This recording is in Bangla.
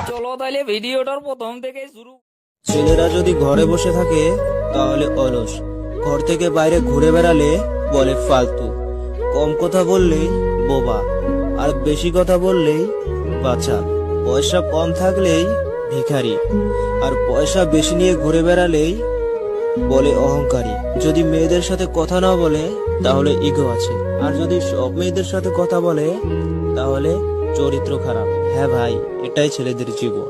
চলো তাহলে ভিডিওটার প্রথম থেকে শুরু। ছেলেরা যদি ঘরে বসে থাকে তাহলে অলস, ঘর থেকে বাইরে ঘুরে বেড়ালে বলে ফালতু, কম কথা বললেই বোবা, আর বেশি কথা বললেই বাচ্চা, পয়সা কম থাকলেই ভিখারি, আর পয়সা বেশি নিয়ে ঘুরে বেড়ালেই বলে অহংকারী। যদি মেয়েদের সাথে কথা না বলে তাহলে ইগো আছে, আর যদি সব মেয়েদের সাথে কথা বলে তাহলে চরিত্র খারাপ। হ্যাঁ ভাই, এটাই ছেলেদের জীবন।